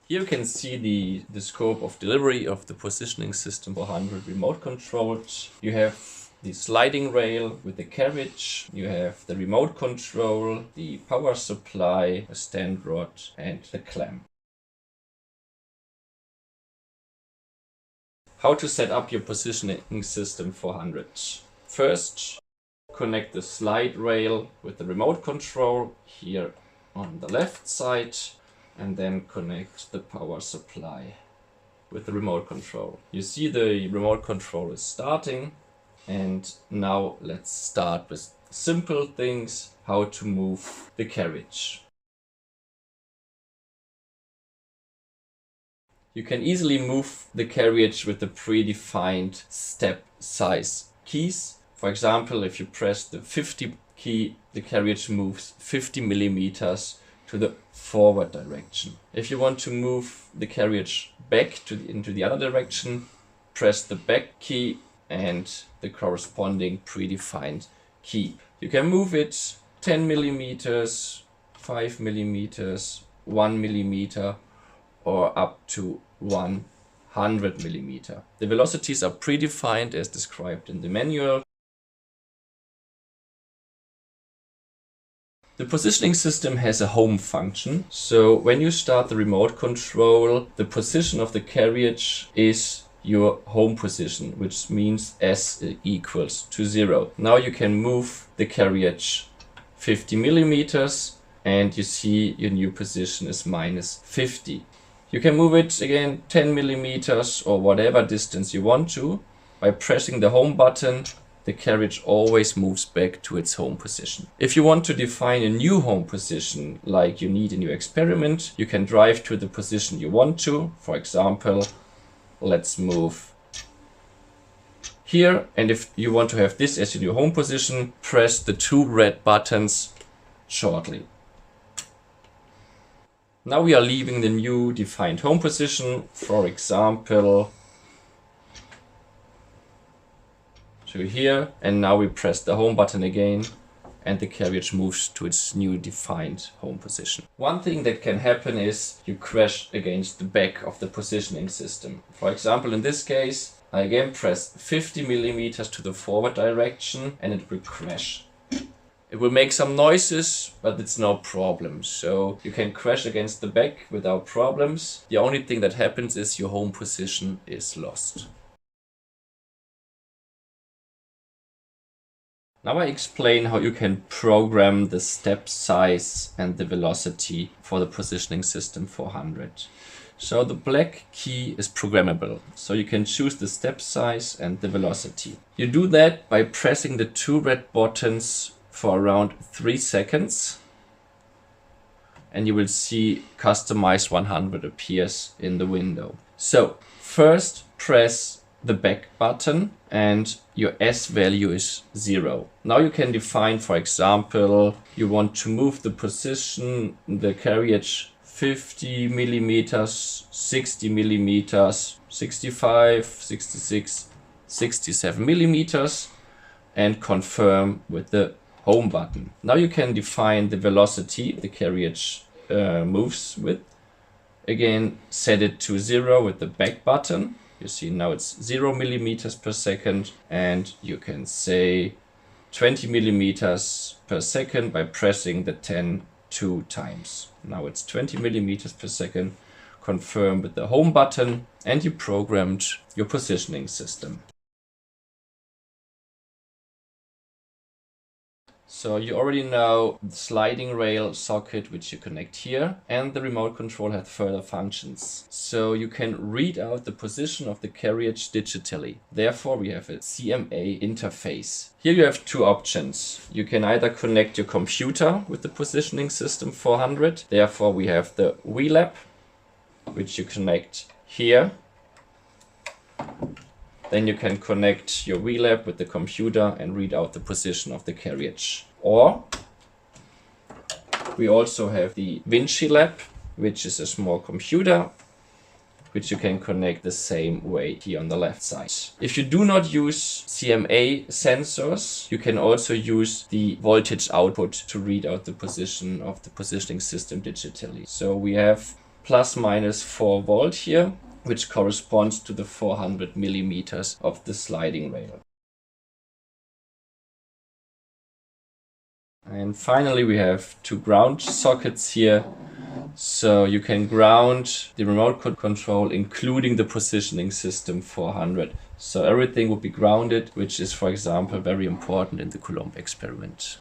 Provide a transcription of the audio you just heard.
Here you can see the scope of delivery of the positioning system 400 remote controlled. You have the sliding rail with the carriage, you have the remote control, the power supply, a stand rod and the clamp. How to set up your positioning system 400. First, connect the slide rail with the remote control here on the left side, and then connect the power supply with the remote control. You see the remote control is starting, and now let's start with simple things, how to move the carriage. You can easily move the carriage with the predefined step size keys. For example, if you press the 50 key, the carriage moves 50 millimeters to the forward direction. If you want to move the carriage back into the other direction, press the back key and the corresponding predefined key. You can move it 10 millimeters, 5 millimeters, 1 millimeter, or up to 100 millimeter. The velocities are predefined as described in the manual. The positioning system has a home function, so when you start the remote control, the position of the carriage is your home position, which means S equals to 0. Now you can move the carriage 50 millimeters and you see your new position is minus 50. You can move it again 10 millimeters or whatever distance you want to. By pressing the home button, the carriage always moves back to its home position. If you want to define a new home position like you need in your experiment, you can drive to the position you want to. For example, let's move here, and if you want to have this as your new home position, press the 2 red buttons shortly. Now we are leaving the new defined home position, for example, to here, and now we press the home button again and the carriage moves to its new defined home position. One thing that can happen is you crash against the back of the positioning system. For example, in this case, I again press 50 millimeters to the forward direction and it will crash. It will make some noises, but it's no problem. So you can crash against the back without problems. The only thing that happens is your home position is lost. Now I explain how you can program the step size and the velocity for the positioning system 400. So the black key is programmable, so you can choose the step size and the velocity. You do that by pressing the 2 red buttons for around 3 seconds, and you will see Customize 100 appears in the window. So first press the back button and your S value is 0. Now you can define, for example, you want to move the position, the carriage 50 millimeters, 60 millimeters, 65, 66, 67 millimeters, and confirm with the home button. Now you can define the velocity the carriage moves with. Again, set it to 0 with the back button. You see now it's 0 millimeters per second, and you can say 20 millimeters per second by pressing the 10 2 times. Now it's 20 millimeters per second. Confirm with the home button, and you programmed your positioning system. So you already know the sliding rail socket, which you connect here, and the remote control has further functions. So you can read out the position of the carriage digitally. Therefore, we have a CMA interface. Here you have 2 options. You can either connect your computer with the positioning system 400. Therefore, we have the VLAB, which you connect here. Then you can connect your VLAB with the computer and read out the position of the carriage. Or we also have the VinciLab, which is a small computer, which you can connect the same way here on the left side. If you do not use CMA sensors, you can also use the voltage output to read out the position of the positioning system digitally. So we have plus minus 4 volt here, which corresponds to the 400 millimeters of the sliding rail. And finally we have 2 ground sockets here. So you can ground the remote control including the positioning system 400. So everything will be grounded, which is, for example, very important in the Coulomb experiment.